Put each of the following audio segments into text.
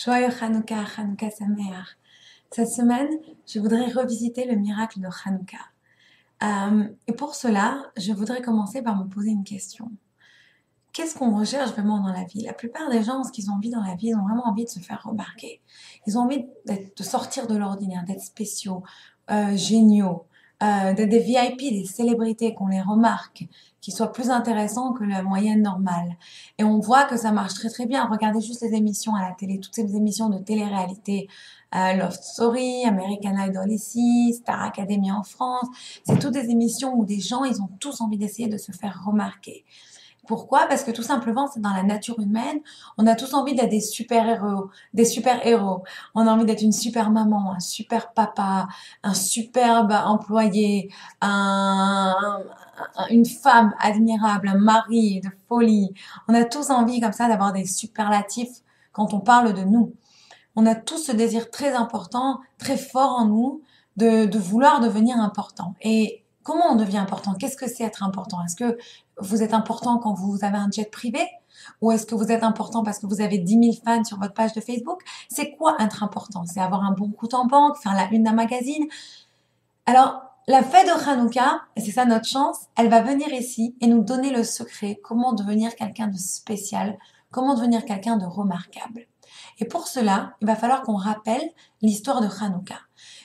Joyeux Hanouka, Hanouka Sameach. Cette semaine, je voudrais revisiter le miracle de Hanouka. Et pour cela, je voudrais commencer par me poser une question. Qu'est-ce qu'on recherche vraiment dans la vie? La plupart des gens, ce qu'ils ont envie dans la vie, ils ont vraiment envie de se faire remarquer. Ils ont envie de sortir de l'ordinaire, d'être spéciaux, géniaux, d'être des VIP, des célébrités, qu'on les remarque, qui soient plus intéressants que la moyenne normale. Et on voit que ça marche très très bien. Regardez juste les émissions à la télé, toutes ces émissions de télé-réalité, Love Story, American Idol ici, Star Academy en France. C'est toutes des émissions où des gens, ils ont tous envie d'essayer de se faire remarquer. Pourquoi? Parce que tout simplement, c'est dans la nature humaine. On a tous envie d'être des super-héros, des super-héros. On a envie d'être une super maman, un super papa, un superbe employé, une femme admirable, un mari de folie. On a tous envie comme ça d'avoir des superlatifs quand on parle de nous. On a tous ce désir très important, très fort en nous de vouloir devenir important. Et comment on devient important? Qu'est-ce que c'est être important? Est-ce que vous êtes important quand vous avez un jet privé? Ou est-ce que vous êtes important parce que vous avez 10 000 fans sur votre page de Facebook? C'est quoi être important? C'est avoir un bon compte en banque, faire la une d'un magazine? Alors, la fête de Hanouka, et c'est ça notre chance, elle va venir ici et nous donner le secret, comment devenir quelqu'un de spécial, comment devenir quelqu'un de remarquable. Et pour cela, il va falloir qu'on rappelle l'histoire de Hanouka.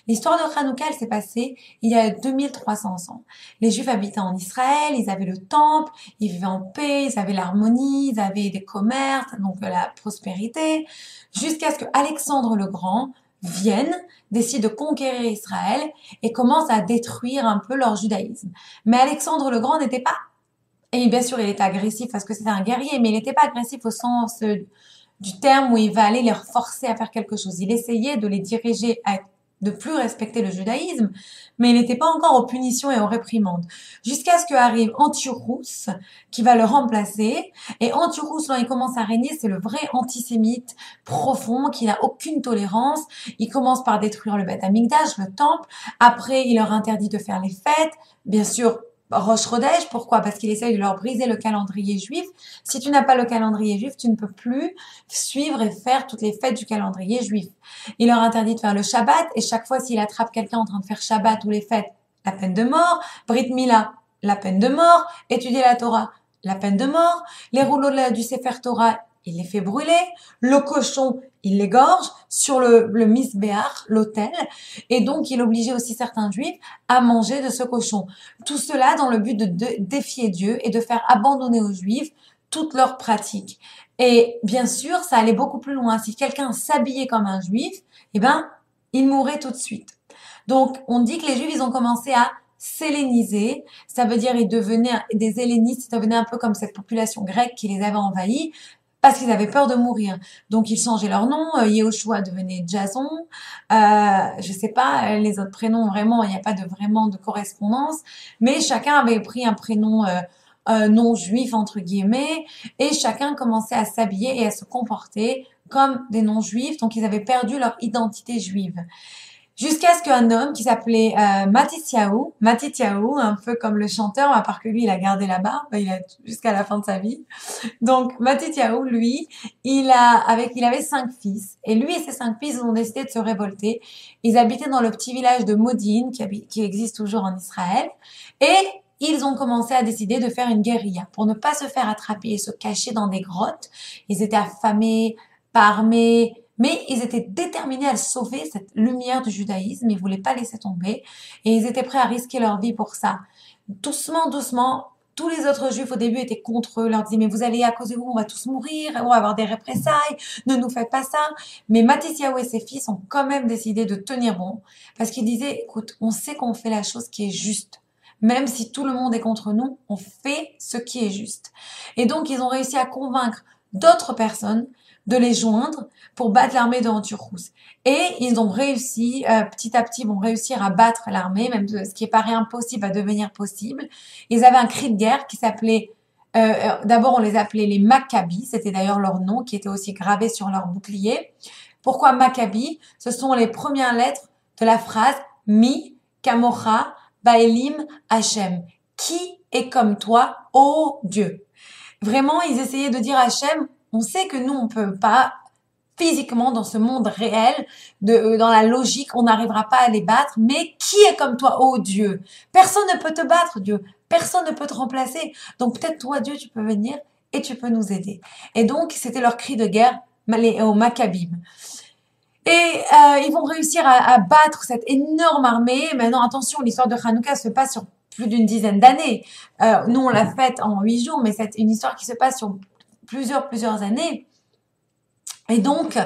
L'histoire de Hanouka, elle s'est passée il y a 2300 ans. Les Juifs habitaient en Israël, ils avaient le temple, ils vivaient en paix, ils avaient l'harmonie, ils avaient des commerces, donc la prospérité, jusqu'à ce que Alexandre le Grand vienne, décide de conquérir Israël et commence à détruire un peu leur judaïsme. Mais Alexandre le Grand n'était pas, et bien sûr il était agressif parce que c'était un guerrier, mais il n'était pas agressif au sens du terme où il va aller les forcer à faire quelque chose. Il essayait de les diriger à de plus respecter le judaïsme, mais il n'était pas encore aux punitions et aux réprimandes. Jusqu'à ce qu'arrive Antiochus, qui va le remplacer. Et Antiochus, quand il commence à régner, c'est le vrai antisémite profond, qui n'a aucune tolérance. Il commence par détruire le Beth Amikdash, le temple. Après, il leur interdit de faire les fêtes. Bien sûr, Rosh Chodesh, pourquoi? Parce qu'il essaye de leur briser le calendrier juif. Si tu n'as pas le calendrier juif, tu ne peux plus suivre et faire toutes les fêtes du calendrier juif. Il leur interdit de faire le Shabbat, et chaque fois s'il attrape quelqu'un en train de faire Shabbat ou les fêtes, la peine de mort. Brit Mila, la peine de mort. Étudier la Torah, la peine de mort. Les rouleaux du Sefer Torah, il les fait brûler. Le cochon, il l'égorge sur le misbéach, l'autel, et donc il obligeait aussi certains juifs à manger de ce cochon. Tout cela dans le but de défier Dieu et de faire abandonner aux juifs toutes leurs pratiques. Et bien sûr, ça allait beaucoup plus loin. Si quelqu'un s'habillait comme un juif, eh ben, il mourait tout de suite. Donc, on dit que les juifs, ils ont commencé à s'helléniser. Ça veut dire ils devenaient des hellénistes, ils devenaient un peu comme cette population grecque qui les avait envahis parce qu'ils avaient peur de mourir. Donc, ils changeaient leur nom. Yehoshua devenait Jason. Je sais pas, les autres prénoms, vraiment, il n'y a pas de vraiment de correspondance. Mais chacun avait pris un prénom non juif, entre guillemets. Et chacun commençait à s'habiller et à se comporter comme des non-juifs. Donc, ils avaient perdu leur identité juive. Jusqu'à ce qu'un homme qui s'appelait Matityahu, un peu comme le chanteur, à part que lui, il a gardé la barbe, jusqu'à la fin de sa vie. Donc, Matityahu, lui, il avait 5 fils. Et lui et ses 5 fils ont décidé de se révolter. Ils habitaient dans le petit village de Modine, qui existe toujours en Israël. Et ils ont commencé à décider de faire une guérilla pour ne pas se faire attraper et se cacher dans des grottes. Ils étaient affamés, pas armés, mais ils étaient déterminés à sauver cette lumière du judaïsme. Ils voulaient pas laisser tomber et ils étaient prêts à risquer leur vie pour ça. Doucement, doucement, tous les autres juifs au début étaient contre eux, leur disaient mais vous allez à cause de vous, on va tous mourir, on va avoir des représailles, ne nous faites pas ça. Mais Matityahu et ses fils ont quand même décidé de tenir bon parce qu'ils disaient écoute, on sait qu'on fait la chose qui est juste. Même si tout le monde est contre nous, on fait ce qui est juste. Et donc, ils ont réussi à convaincre d'autres personnes de les joindre pour battre l'armée de Antiochus. Et ils ont réussi, petit à petit, vont réussir à battre l'armée, même ce qui paraît impossible va devenir possible. Ils avaient un cri de guerre qui s'appelait, d'abord on les appelait les Maccabis, c'était d'ailleurs leur nom qui était aussi gravé sur leur bouclier. Pourquoi Maccabis? Ce sont les premières lettres de la phrase Mi Kamocha Baelim Hachem. Qui est comme toi, ô Dieu? Vraiment, ils essayaient de dire à Hachem, on sait que nous, on peut pas physiquement dans ce monde réel, dans la logique, on n'arrivera pas à les battre. Mais qui est comme toi, oh Dieu? Personne ne peut te battre, Dieu. Personne ne peut te remplacer. Donc peut-être toi, Dieu, tu peux venir et tu peux nous aider. Et donc, c'était leur cri de guerre aux Maccabim. Et ils vont réussir à battre cette énorme armée. Maintenant, attention, l'histoire de Hanouka se passe sur plus d'une dizaine d'années. Nous, on l'a faite en 8 jours, mais c'est une histoire qui se passe sur plusieurs années. Et donc,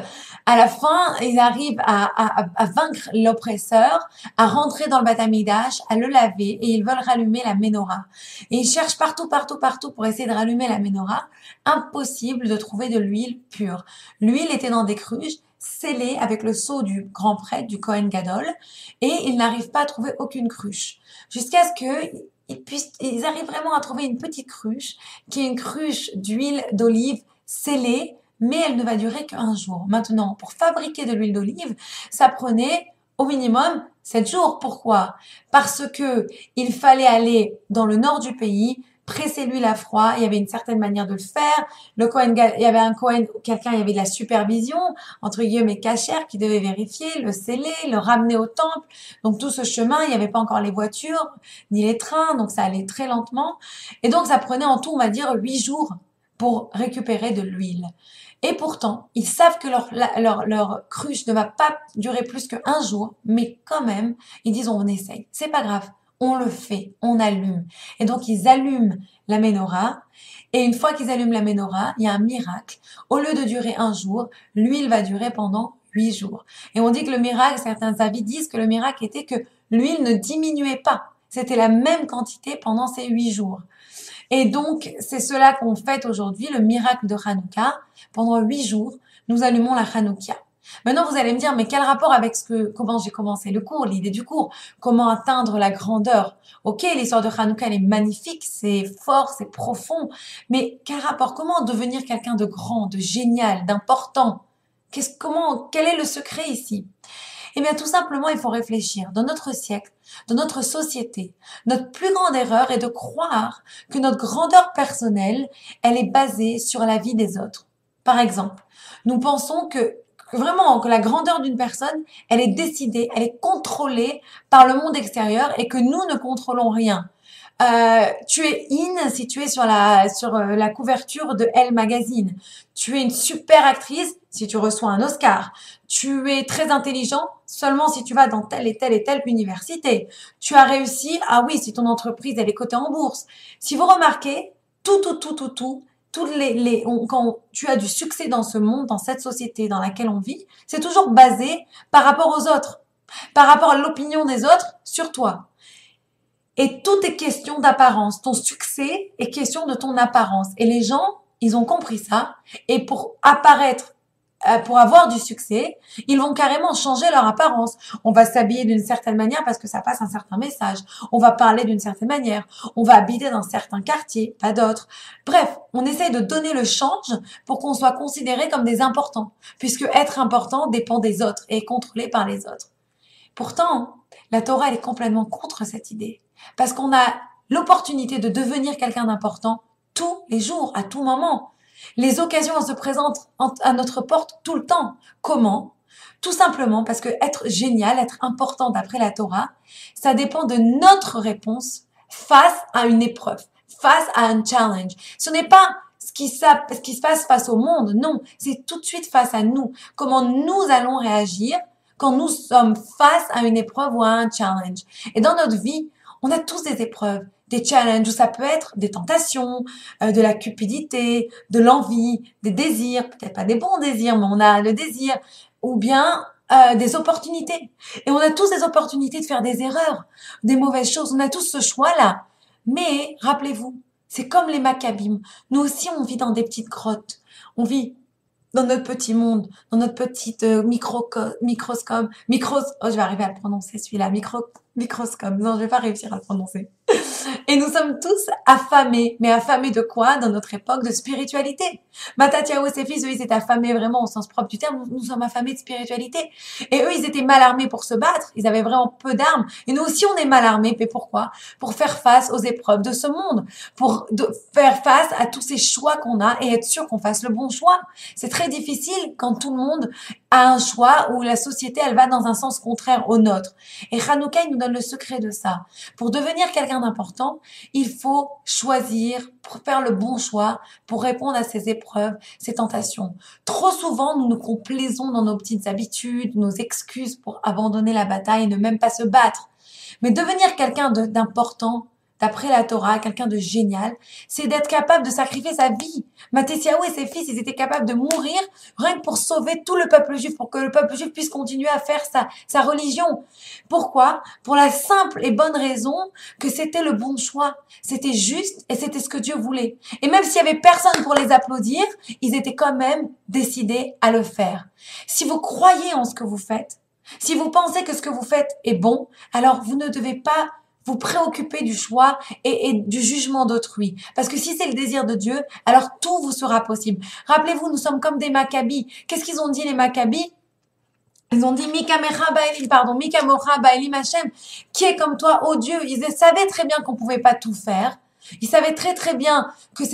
à la fin, ils arrivent à vaincre l'oppresseur, à rentrer dans le Beth Amikdash, à le laver, et ils veulent rallumer la menorah. Et ils cherchent partout pour essayer de rallumer la menorah. Impossible de trouver de l'huile pure. L'huile était dans des cruches, scellée avec le sceau du grand prêtre, du Kohen Gadol, et ils n'arrivent pas à trouver aucune cruche. Jusqu'à ce que ils arrivent vraiment à trouver une petite cruche, qui est une cruche d'huile d'olive scellée, mais elle ne va durer qu'un jour. Maintenant, pour fabriquer de l'huile d'olive, ça prenait au minimum 7 jours. Pourquoi? Parce que il fallait aller dans le nord du pays, presser l'huile à froid. Il y avait une certaine manière de le faire. Le Kohen, il y avait un Kohen, quelqu'un, il y avait de la supervision, entre guillemets cachère, qui devait vérifier, le sceller, le ramener au temple. Donc tout ce chemin, il n'y avait pas encore les voitures, ni les trains, donc ça allait très lentement. Et donc ça prenait en tout, on va dire, 8 jours pour récupérer de l'huile. Et pourtant, ils savent que leur cruche ne va pas durer plus qu'un jour, mais quand même, ils disent on essaye. C'est pas grave, on le fait, on allume. Et donc ils allument la menorah. Et une fois qu'ils allument la menorah, il y a un miracle. Au lieu de durer un jour, l'huile va durer pendant 8 jours. Et on dit que le miracle, certains avis disent que le miracle était que l'huile ne diminuait pas. C'était la même quantité pendant ces 8 jours. Et donc, c'est cela qu'on fête aujourd'hui, le miracle de Hanouka. Pendant 8 jours, nous allumons la Hanouka. Maintenant, vous allez me dire, mais quel rapport avec comment j'ai commencé le cours, l'idée du cours? Comment atteindre la grandeur? Ok, l'histoire de Hanouka, elle est magnifique, c'est fort, c'est profond. Mais quel rapport? Comment devenir quelqu'un de grand, de génial, d'important? Quel est le secret ici? Eh bien, tout simplement, il faut réfléchir. Dans notre siècle, dans notre société, notre plus grande erreur est de croire que notre grandeur personnelle, elle est basée sur la vie des autres. Par exemple, nous pensons que vraiment, que la grandeur d'une personne, elle est décidée, elle est contrôlée par le monde extérieur et que nous ne contrôlons rien. Tu es in si tu es sur la couverture de Elle Magazine. Tu es une super actrice si tu reçois un Oscar. Tu es très intelligent seulement si tu vas dans telle et telle université. Tu as réussi, ah oui, si ton entreprise elle est cotée en bourse. Si vous remarquez, quand tu as du succès dans ce monde, dans cette société dans laquelle on vit, c'est toujours basé par rapport aux autres, par rapport à l'opinion des autres sur toi. Et tout est question d'apparence. Ton succès est question de ton apparence. Et les gens, ils ont compris ça. Et pour apparaître, pour avoir du succès, ils vont carrément changer leur apparence. On va s'habiller d'une certaine manière parce que ça passe un certain message. On va parler d'une certaine manière. On va habiter dans certains quartiers, pas d'autres. Bref, on essaye de donner le change pour qu'on soit considéré comme des importants. Puisque être important dépend des autres et est contrôlé par les autres. Pourtant, la Torah, elle est complètement contre cette idée. Parce qu'on a l'opportunité de devenir quelqu'un d'important tous les jours, à tout moment. Les occasions se présentent à notre porte tout le temps. Comment? Tout simplement parce que être génial, être important d'après la Torah, ça dépend de notre réponse face à une épreuve, face à un challenge. Ce n'est pas ce qui se passe face au monde, non, c'est tout de suite face à nous. Comment nous allons réagir quand nous sommes face à une épreuve ou à un challenge. Et dans notre vie, on a tous des épreuves, des challenges où ça peut être des tentations, de la cupidité, de l'envie, des désirs, peut-être pas des bons désirs, mais on a le désir, ou bien des opportunités. Et on a tous des opportunités de faire des erreurs, des mauvaises choses. On a tous ce choix-là. Mais rappelez-vous, c'est comme les Maccabim. Nous aussi, on vit dans des petites grottes. On vit dans notre petit monde, dans notre petite oh, je vais arriver à le prononcer celui-là, microscope. Non, je vais pas réussir à le prononcer. Et nous sommes tous affamés. Mais affamés de quoi dans notre époque de spiritualité? Matatiaou et ses fils, eux, ils étaient affamés vraiment au sens propre du terme. Nous sommes affamés de spiritualité. Et eux, ils étaient mal armés pour se battre. Ils avaient vraiment peu d'armes. Et nous aussi, on est mal armés. Mais pourquoi? Pour faire face aux épreuves de ce monde. Faire face à tous ces choix qu'on a et être sûr qu'on fasse le bon choix. C'est très difficile quand tout le monde a un choix où la société, elle va dans un sens contraire au nôtre. Et Hanouka, il nous donne le secret de ça. Pour devenir quelqu'un d'important, il faut choisir pour faire le bon choix, pour répondre à ces épreuves, ces tentations. Trop souvent, nous nous complaisons dans nos petites habitudes, nos excuses pour abandonner la bataille et ne même pas se battre. Mais devenir quelqu'un d'important, d'après la Torah, quelqu'un de génial, c'est d'être capable de sacrifier sa vie. Mattityahu et ses fils, ils étaient capables de mourir rien que pour sauver tout le peuple juif, pour que le peuple juif puisse continuer à faire sa religion. Pourquoi? Pour la simple et bonne raison que c'était le bon choix. C'était juste et c'était ce que Dieu voulait. Et même s'il y avait personne pour les applaudir, ils étaient quand même décidés à le faire. Si vous croyez en ce que vous faites, si vous pensez que ce que vous faites est bon, alors vous ne devez pas vous préoccuper du choix et du jugement d'autrui. Parce que si c'est le désir de Dieu, alors tout vous sera possible. Rappelez-vous, nous sommes comme des Maccabis. Qu'est-ce qu'ils ont dit, les Maccabis? Ils ont dit Mika Mocha Baelim Hashem, qui est comme toi, oh Dieu. Ils savaient très bien qu'on pouvait pas tout faire. Ils savaient très très bien que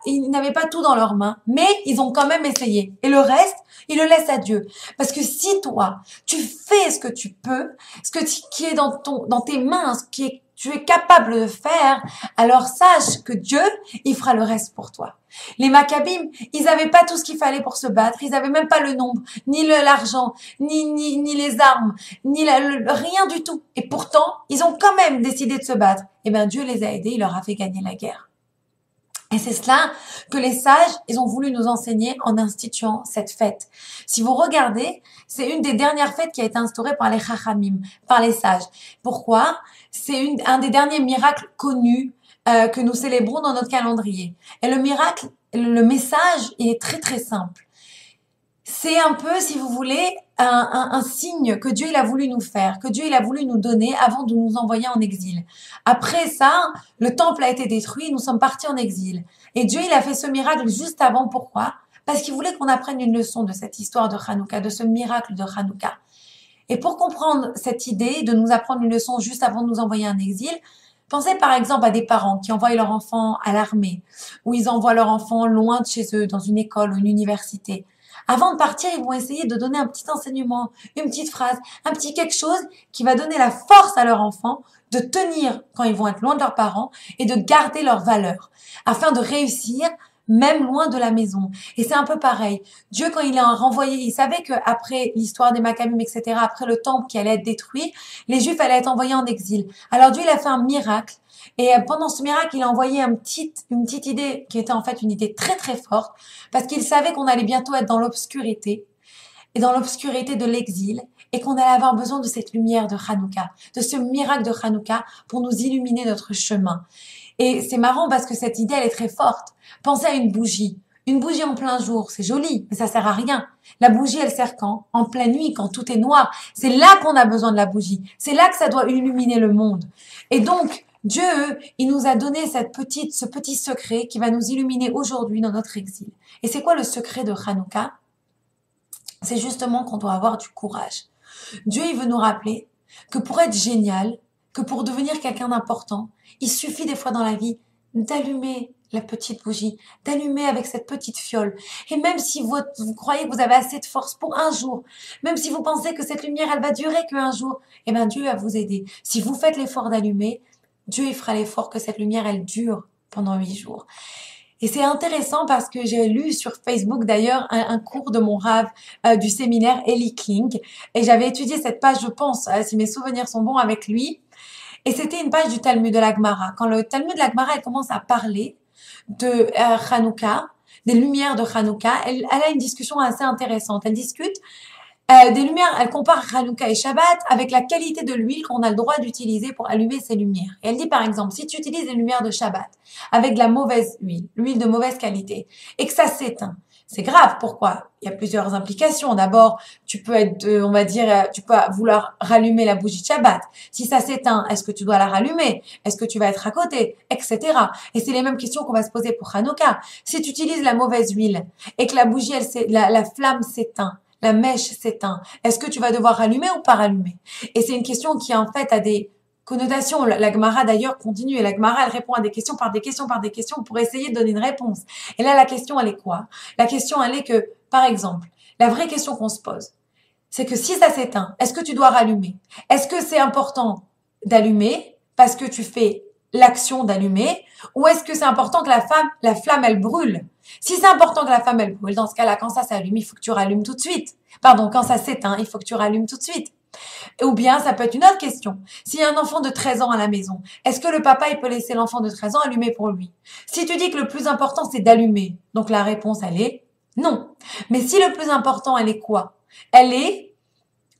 ils n'avaient pas tout dans leurs mains, mais ils ont quand même essayé. Et le reste, ils le laissent à Dieu. Parce que si toi, tu fais ce que tu peux, qui est dans tes mains, tu es capable de faire, alors sache que Dieu, il fera le reste pour toi. Les Maccabim, ils avaient pas tout ce qu'il fallait pour se battre, ils avaient même pas le nombre, ni l'argent, ni les armes, rien du tout. Et pourtant, ils ont quand même décidé de se battre. Eh bien, Dieu les a aidés, il leur a fait gagner la guerre. Et c'est cela que les sages, ils ont voulu nous enseigner en instituant cette fête. Si vous regardez, c'est une des dernières fêtes qui a été instaurée par les Chachamim, par les sages. Pourquoi? C'est un des derniers miracles connus que nous célébrons dans notre calendrier. Et le miracle, le message, il est très très simple. C'est un peu, si vous voulez, un signe que Dieu il a voulu nous faire, que Dieu il a voulu nous donner avant de nous envoyer en exil. Après ça, le temple a été détruit, nous sommes partis en exil. Et Dieu il a fait ce miracle juste avant. Pourquoi? Parce qu'il voulait qu'on apprenne une leçon de cette histoire de Hanouka, de ce miracle de Hanouka. Et pour comprendre cette idée de nous apprendre une leçon juste avant de nous envoyer en exil, pensez par exemple à des parents qui envoient leur enfant à l'armée, ou ils envoient leur enfant loin de chez eux, dans une école ou une université. Avant de partir, ils vont essayer de donner un petit enseignement, une petite phrase, un petit quelque chose qui va donner la force à leur enfant de tenir quand ils vont être loin de leurs parents et de garder leurs valeurs afin de réussir même loin de la maison. Et c'est un peu pareil. Dieu, quand il a renvoyé, il savait qu'après l'histoire des Maccabim, etc., après le temple qui allait être détruit, les Juifs allaient être envoyés en exil. Alors Dieu, il a fait un miracle. Et pendant ce miracle, il a envoyé une petite idée qui était en fait une idée très très forte, parce qu'il savait qu'on allait bientôt être dans l'obscurité, et dans l'obscurité de l'exil, et qu'on allait avoir besoin de cette lumière de Hanouka, de ce miracle de Hanouka pour nous illuminer notre chemin. Et c'est marrant parce que cette idée, elle est très forte. Pensez à une bougie. Une bougie en plein jour, c'est joli, mais ça sert à rien. La bougie, elle sert quand? En pleine nuit, quand tout est noir. C'est là qu'on a besoin de la bougie. C'est là que ça doit illuminer le monde. Et donc, Dieu, il nous a donné ce petit secret qui va nous illuminer aujourd'hui dans notre exil. Et c'est quoi le secret de Hanouka? C'est justement qu'on doit avoir du courage. Dieu, il veut nous rappeler que pour être génial, que pour devenir quelqu'un d'important, il suffit des fois dans la vie d'allumer la petite bougie, d'allumer avec cette petite fiole. Et même si vous croyez que vous avez assez de force pour un jour, même si vous pensez que cette lumière, elle va durer qu'un jour, eh bien Dieu va vous aider. Si vous faites l'effort d'allumer, Dieu il fera l'effort que cette lumière, elle dure pendant 8 jours. Et c'est intéressant parce que j'ai lu sur Facebook d'ailleurs un cours de mon Rav du séminaire Eli King. Et j'avais étudié cette page, je pense, si mes souvenirs sont bons avec lui. Et c'était une page du Talmud de la Gemara. Quand le Talmud de la Gemara, elle commence à parler de Hanouka, des lumières de Hanouka, elle a une discussion assez intéressante. Elle discute des lumières, elle compare Hanouka et Shabbat avec la qualité de l'huile qu'on a le droit d'utiliser pour allumer ces lumières. Et elle dit par exemple, si tu utilises les lumières de Shabbat avec de la mauvaise huile, l'huile de mauvaise qualité, et que ça s'éteint, c'est grave. Pourquoi? Il y a plusieurs implications. D'abord, tu peux être, on va dire, tu peux vouloir rallumer la bougie de Shabbat. Si ça s'éteint, est-ce que tu dois la rallumer? Est-ce que tu vas être à côté? Etc. Et c'est les mêmes questions qu'on va se poser pour Hanouka. Si tu utilises la mauvaise huile et que la bougie, la flamme s'éteint, la mèche s'éteint, est-ce que tu vas devoir rallumer ou pas rallumer? Et c'est une question qui, en fait, a des connotation. La Gemara d'ailleurs continue et la Gemara elle répond à des questions par des questions par des questions pour essayer de donner une réponse. Et là la question elle est quoi? La question elle est que par exemple, la vraie question qu'on se pose, c'est que si ça s'éteint, est-ce que tu dois rallumer? Est-ce que c'est important d'allumer parce que tu fais l'action d'allumer ou est-ce que c'est important que la flamme elle brûle? Si c'est important que la flamme elle brûle, dans ce cas-là quand ça s'allume, il faut que tu rallumes tout de suite. Pardon, quand ça s'éteint, il faut que tu rallumes tout de suite. Ou bien, ça peut être une autre question. S'il y a un enfant de 13 ans à la maison, est-ce que le papa, il peut laisser l'enfant de 13 ans allumer pour lui? Si tu dis que le plus important, c'est d'allumer, donc la réponse, elle est non. Mais si le plus important, elle est quoi? Elle est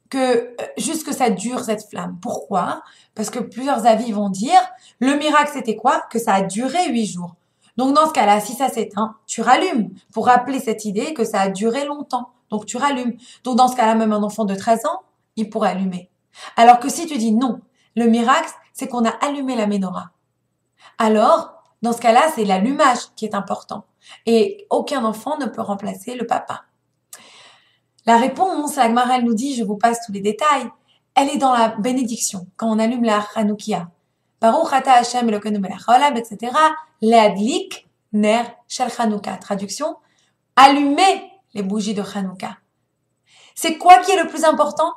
que juste que ça dure cette flamme. Pourquoi? Parce que plusieurs avis vont dire, le miracle, c'était quoi? Que ça a duré 8 jours. Donc, dans ce cas-là, si ça s'éteint, tu rallumes pour rappeler cette idée que ça a duré longtemps. Donc, tu rallumes. Donc, dans ce cas-là, même un enfant de 13 ans, il pourrait allumer. Alors que si tu dis non, le miracle, c'est qu'on a allumé la menorah. Alors, dans ce cas-là, c'est l'allumage qui est important. Et aucun enfant ne peut remplacer le papa. La réponse, la Gemara, elle nous dit, je vous passe tous les détails, elle est dans la bénédiction, quand on allume la Hanoukia. Baruch ata Hashem Elokeinu melech haolam, etc. Leadlik ner shel Hanouka. Traduction, allumer les bougies de Hanouka. C'est quoi qui est le plus important?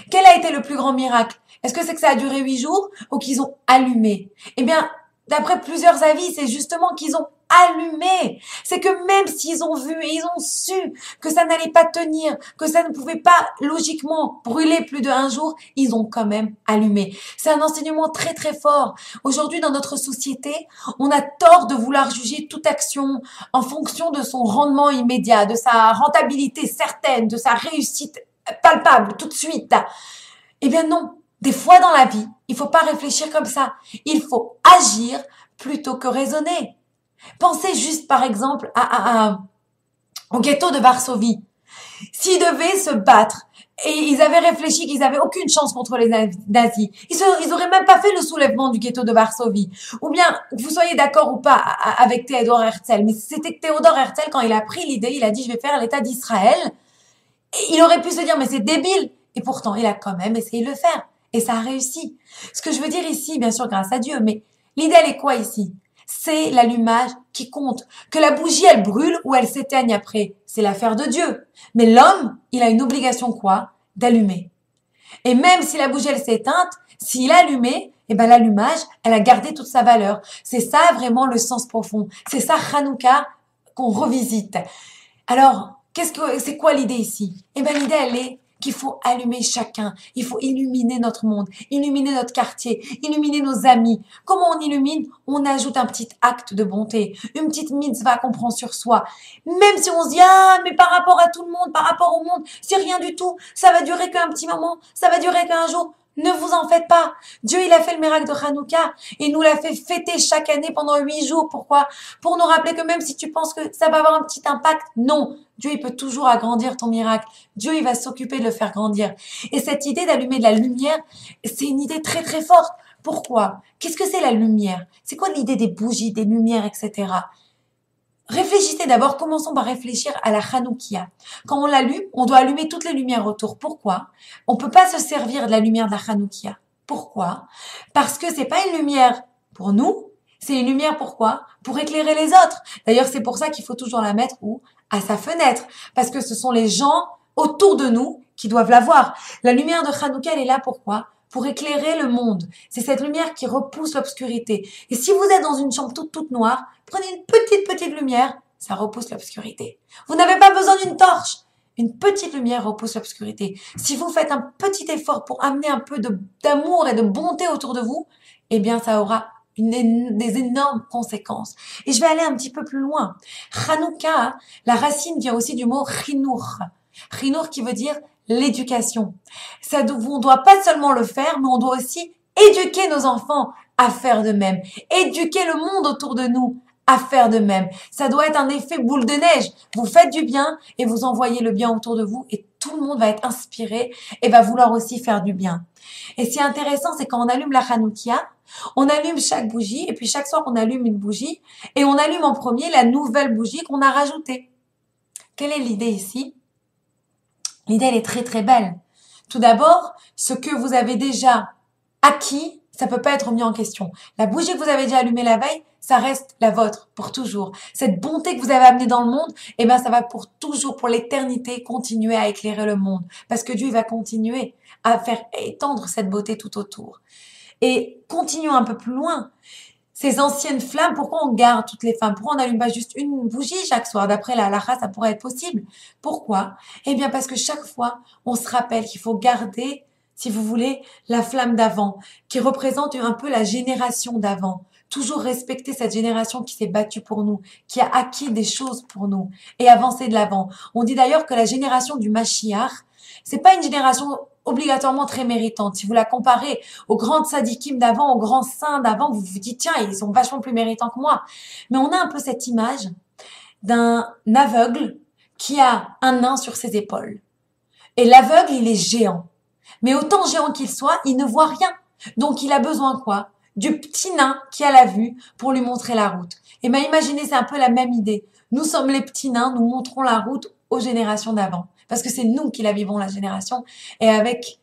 Quel a été le plus grand miracle? Est-ce que c'est que ça a duré 8 jours ou qu'ils ont allumé? Eh bien, d'après plusieurs avis, c'est justement qu'ils ont allumé. C'est que même s'ils ont vu et ils ont su que ça n'allait pas tenir, que ça ne pouvait pas logiquement brûler plus d'1 jour, ils ont quand même allumé. C'est un enseignement très très fort. Aujourd'hui, dans notre société, on a tort de vouloir juger toute action en fonction de son rendement immédiat, de sa rentabilité certaine, de sa réussite palpable tout de suite. Eh bien non. Des fois dans la vie, il faut pas réfléchir comme ça. Il faut agir plutôt que raisonner. Pensez juste par exemple au ghetto de Varsovie. S'ils devaient se battre et ils avaient réfléchi qu'ils avaient aucune chance contre les nazis, ils auraient même pas fait le soulèvement du ghetto de Varsovie. Ou bien, vous soyez d'accord ou pas avec Theodor Herzl, mais c'était Theodor Herzl, quand il a pris l'idée, il a dit je vais faire l'État d'Israël. Et il aurait pu se dire mais c'est débile. Et pourtant, il a quand même essayé de le faire. Et ça a réussi. Ce que je veux dire ici, bien sûr, grâce à Dieu, mais l'idée, elle est quoi ici? C'est l'allumage qui compte. Que la bougie, elle brûle ou elle s'éteigne après, c'est l'affaire de Dieu. Mais l'homme, il a une obligation quoi? D'allumer. Et même si la bougie, elle s'est éteinte, s'il a allumé, eh ben l'allumage, elle a gardé toute sa valeur. C'est ça vraiment le sens profond. C'est ça Hanouka qu'on revisite. Alors, c'est quoi l'idée ici? Eh ben l'idée, elle est qu'il faut allumer chacun. Il faut illuminer notre monde, illuminer notre quartier, illuminer nos amis. Comment on illumine? On ajoute un petit acte de bonté, une petite mitzvah qu'on prend sur soi. Même si on se dit, ah, mais par rapport à tout le monde, par rapport au monde, c'est rien du tout. Ça va durer qu'un petit moment, ça va durer qu'un jour. Ne vous en faites pas. Dieu, il a fait le miracle de Hanouka et nous l'a fait fêter chaque année pendant 8 jours. Pourquoi? Pour nous rappeler que même si tu penses que ça va avoir un petit impact, non. Dieu, il peut toujours agrandir ton miracle. Dieu, il va s'occuper de le faire grandir. Et cette idée d'allumer de la lumière, c'est une idée très très forte. Pourquoi? Qu'est-ce que c'est la lumière? C'est quoi l'idée des bougies, des lumières, etc.? Réfléchissez d'abord, commençons par réfléchir à la Hanoukia. Quand on l'allume, on doit allumer toutes les lumières autour. Pourquoi? On peut pas se servir de la lumière de la Hanoukia. Pourquoi? Parce que c'est pas une lumière pour nous, c'est une lumière pourquoi? Pour éclairer les autres. D'ailleurs, c'est pour ça qu'il faut toujours la mettre où? À sa fenêtre. Parce que ce sont les gens autour de nous qui doivent la voir. La lumière de Hanouka, elle est là pourquoi? Pour éclairer le monde. C'est cette lumière qui repousse l'obscurité. Et si vous êtes dans une chambre toute noire, prenez une petite lumière, ça repousse l'obscurité. Vous n'avez pas besoin d'une torche. Une petite lumière repousse l'obscurité. Si vous faites un petit effort pour amener un peu d'amour et de bonté autour de vous, eh bien, ça aura des énormes conséquences. Et je vais aller un petit peu plus loin. Hanouka, la racine vient aussi du mot chinour. Chinour qui veut dire l'éducation. On doit pas seulement le faire, mais on doit aussi éduquer nos enfants à faire de même. Éduquer le monde autour de nous à faire de même. Ça doit être un effet boule de neige. Vous faites du bien et vous envoyez le bien autour de vous et tout le monde va être inspiré et va vouloir aussi faire du bien. Et ce qui est intéressant, c'est quand on allume la Hanoukia, on allume chaque bougie et puis chaque soir on allume une bougie et on allume en premier la nouvelle bougie qu'on a rajoutée. Quelle est l'idée ici? L'idée, elle est très très belle. Tout d'abord, ce que vous avez déjà acquis, ça peut pas être mis en question. La bougie que vous avez déjà allumée la veille, ça reste la vôtre pour toujours. Cette bonté que vous avez amenée dans le monde, eh ben ça va pour toujours, pour l'éternité, continuer à éclairer le monde. Parce que Dieu il va continuer à faire étendre cette beauté tout autour. Et continuons un peu plus loin. Ces anciennes flammes, pourquoi on garde toutes les flammes? Pourquoi on n'allume pas juste une bougie chaque soir? D'après la halakha, ça pourrait être possible. Pourquoi? Eh bien, parce que chaque fois, on se rappelle qu'il faut garder, si vous voulez, la flamme d'avant, qui représente un peu la génération d'avant. Toujours respecter cette génération qui s'est battue pour nous, qui a acquis des choses pour nous et avancer de l'avant. On dit d'ailleurs que la génération du Mashiach, c'est pas une génération obligatoirement très méritante. Si vous la comparez aux grandes sadikim d'avant, aux grands saints d'avant, vous vous dites, tiens, ils sont vachement plus méritants que moi. Mais on a un peu cette image d'un aveugle qui a un nain sur ses épaules. Et l'aveugle, il est géant. Mais autant géant qu'il soit, il ne voit rien. Donc, il a besoin quoi? Du petit nain qui a la vue pour lui montrer la route. Et bien, imaginez, c'est un peu la même idée. Nous sommes les petits nains, nous montrons la route aux générations d'avant. Parce que c'est nous qui la vivons, la génération. Et avec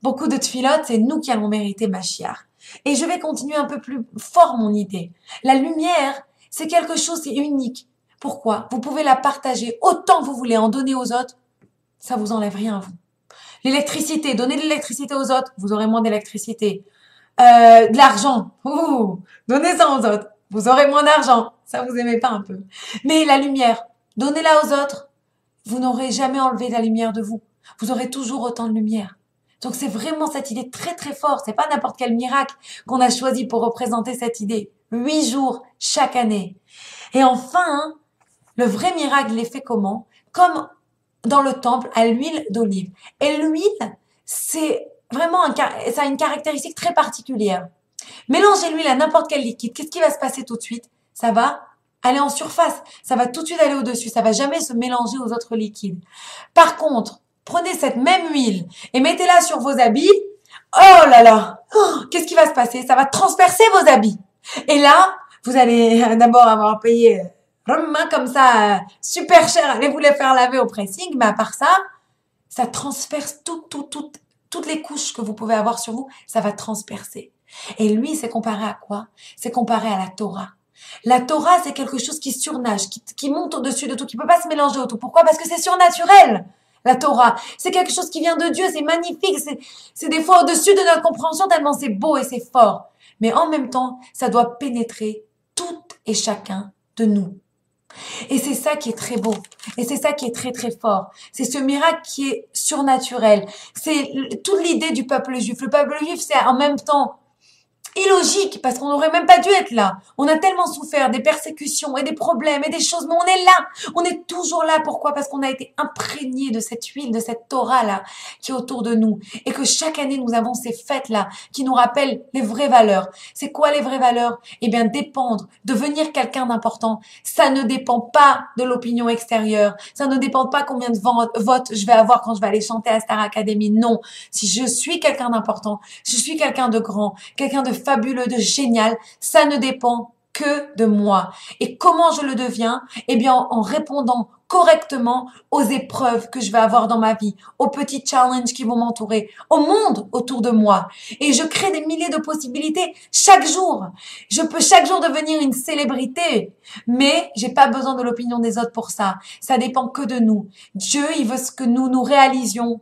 beaucoup de tfilotes, c'est nous qui allons mériter Mashiach. Et je vais continuer un peu plus fort mon idée. La lumière, c'est quelque chose qui est unique. Pourquoi? Vous pouvez la partager autant que vous voulez, en donner aux autres. Ça vous enlève rien à vous. L'électricité, donnez de l'électricité aux autres, vous aurez moins d'électricité. De l'argent, donnez-en aux autres, vous aurez moins d'argent. Ça vous aimez pas un peu. Mais la lumière, donnez-la aux autres. Vous n'aurez jamais enlevé la lumière de vous. Vous aurez toujours autant de lumière. Donc c'est vraiment cette idée très très forte. C'est pas n'importe quel miracle qu'on a choisi pour représenter cette idée. 8 jours chaque année. Et enfin, le vrai miracle, il est fait comment? Comme dans le temple à l'huile d'olive. Et l'huile, c'est vraiment ça a une caractéristique très particulière. Mélangez l'huile à n'importe quel liquide. Qu'est-ce qui va se passer tout de suite? Ça va aller en surface. Ça va tout de suite aller au-dessus. Ça va jamais se mélanger aux autres liquides. Par contre, prenez cette même huile et mettez-la sur vos habits. Oh là là! Qu'est-ce qui va se passer? Ça va transpercer vos habits. Et là, vous allez d'abord avoir payé comme ça, super cher, allez vous les faire laver au pressing, mais à part ça, ça transperce toutes les couches que vous pouvez avoir sur vous, ça va transpercer. Et lui, c'est comparé à quoi? C'est comparé à la Torah. La Torah, c'est quelque chose qui surnage, qui monte au-dessus de tout, qui peut pas se mélanger au tout. Pourquoi? Parce que c'est surnaturel. La Torah, c'est quelque chose qui vient de Dieu, c'est magnifique, c'est des fois au-dessus de notre compréhension tellement c'est beau et c'est fort. Mais en même temps, ça doit pénétrer tout et chacun de nous. Et c'est ça qui est très beau. Et c'est ça qui est très très fort. C'est ce miracle qui est surnaturel. C'est toute l'idée du peuple juif. Le peuple juif, c'est en même temps illogique parce qu'on n'aurait même pas dû être là. On a tellement souffert des persécutions et des problèmes et des choses, mais on est là. On est toujours là. Pourquoi? Parce qu'on a été imprégné de cette huile, de cette Torah là qui est autour de nous et que chaque année nous avons ces fêtes là qui nous rappellent les vraies valeurs. C'est quoi les vraies valeurs? Eh bien, dépendre, devenir quelqu'un d'important. Ça ne dépend pas de l'opinion extérieure. Ça ne dépend pas combien de votes je vais avoir quand je vais aller chanter à Star Academy. Non. Si je suis quelqu'un d'important, je suis quelqu'un de grand, quelqu'un de fabuleux, de génial, ça ne dépend que de moi. Et comment je le deviens? Eh bien, en répondant correctement aux épreuves que je vais avoir dans ma vie, aux petits challenges qui vont m'entourer, au monde autour de moi. Et je crée des milliers de possibilités chaque jour. Je peux chaque jour devenir une célébrité, mais j'ai pas besoin de l'opinion des autres pour ça. Ça dépend que de nous. Dieu, il veut ce que nous réalisions.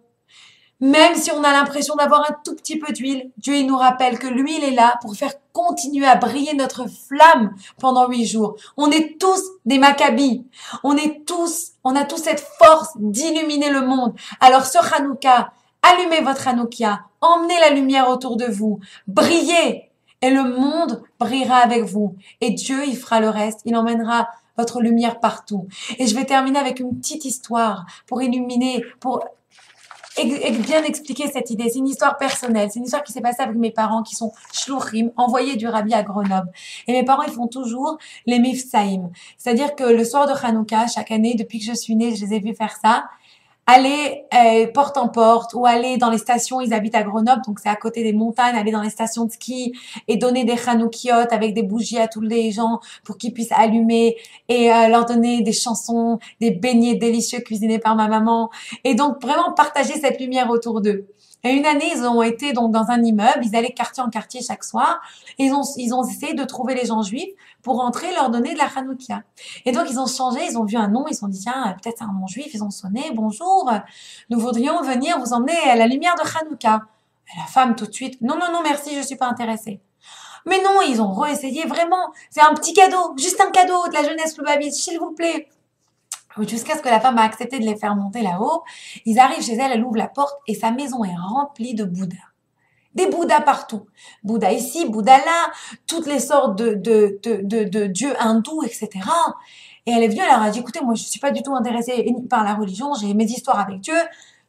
Même si on a l'impression d'avoir un tout petit peu d'huile, Dieu il nous rappelle que l'huile est là pour faire continuer à briller notre flamme pendant 8 jours. On est tous des Maccabis. On a tous cette force d'illuminer le monde. Alors ce Hanouka, allumez votre Hanouka, emmenez la lumière autour de vous, brillez et le monde brillera avec vous. Et Dieu il fera le reste, il emmènera votre lumière partout. Et je vais terminer avec une petite histoire pour illuminer, pour bien expliquer cette idée. C'est une histoire personnelle. C'est une histoire qui s'est passée avec mes parents qui sont shluchim, envoyés du rabbi à Grenoble. Et mes parents, ils font toujours les mifsaïm. C'est-à-dire que le soir de Hanouka, chaque année, depuis que je suis née, je les ai vus faire ça. Aller porte en porte ou aller dans les stations, ils habitent à Grenoble, donc c'est à côté des montagnes, aller dans les stations de ski et donner des chanoukiotes avec des bougies à tous les gens pour qu'ils puissent allumer et leur donner des chansons, des beignets délicieux cuisinés par ma maman et donc vraiment partager cette lumière autour d'eux. Et une année, ils ont été donc dans un immeuble, ils allaient quartier en quartier chaque soir, et ils ont essayé de trouver les gens juifs pour rentrer et leur donner de la chanoukia. Et donc, ils ont changé, ils ont vu un nom, ils se sont dit, tiens, peut-être c'est un nom juif, ils ont sonné, bonjour, nous voudrions venir vous emmener à la lumière de Hanouka. Et la femme, tout de suite, non, non, non, merci, je suis pas intéressée. Mais non, ils ont réessayé, vraiment, c'est un petit cadeau, juste un cadeau de la jeunesse Lubavitch, s'il vous plaît. Jusqu'à ce que la femme a accepté de les faire monter là-haut. Ils arrivent chez elle, elle ouvre la porte et sa maison est remplie de Bouddhas. Des Bouddhas partout. Bouddha ici, Bouddha là, toutes les sortes de dieux hindous, etc. Et elle est venue, elle leur a dit, écoutez, moi je suis pas du tout intéressée par la religion, j'ai mes histoires avec Dieu,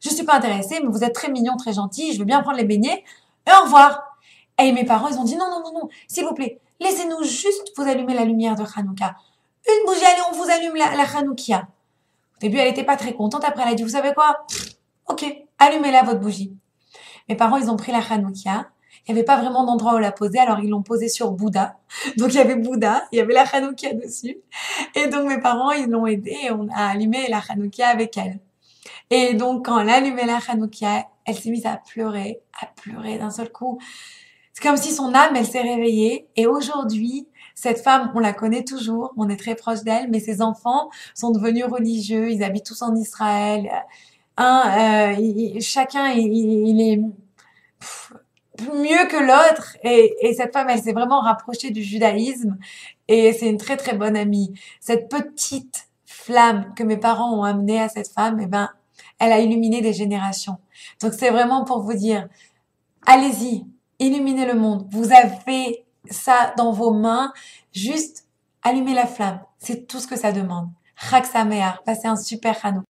je suis pas intéressée, mais vous êtes très mignons, très gentils, je veux bien prendre les beignets, et au revoir. Et mes parents, ils ont dit, non, non, non, non, s'il vous plaît, laissez-nous juste vous allumer la lumière de Hanouka. Une bougie, allez, on vous allume la Hanoukia. Au début, elle était pas très contente. Après, elle a dit, vous savez quoi? Ok, allumez-la, votre bougie. Mes parents, ils ont pris la Hanoukia. Il n'y avait pas vraiment d'endroit où la poser, alors ils l'ont posée sur Bouddha. Donc, il y avait Bouddha, il y avait la Hanoukia dessus. Et donc, mes parents, ils l'ont aidée et on a allumé la Hanoukia avec elle. Et donc, quand elle allumait la Hanoukia, elle s'est mise à pleurer d'un seul coup. C'est comme si son âme, elle s'est réveillée. Et aujourd'hui, cette femme, on la connaît toujours, on est très proche d'elle, mais ses enfants sont devenus religieux, ils habitent tous en Israël. Chacun, il est mieux que l'autre. Et cette femme, elle s'est vraiment rapprochée du judaïsme. Et c'est une très très bonne amie. Cette petite flamme que mes parents ont amenée à cette femme, eh ben, elle a illuminé des générations. Donc c'est vraiment pour vous dire, allez-y, illuminez le monde. Vous avez ça dans vos mains. Juste allumez la flamme. C'est tout ce que ça demande. Chag Sameach. Passez un super Hanouka.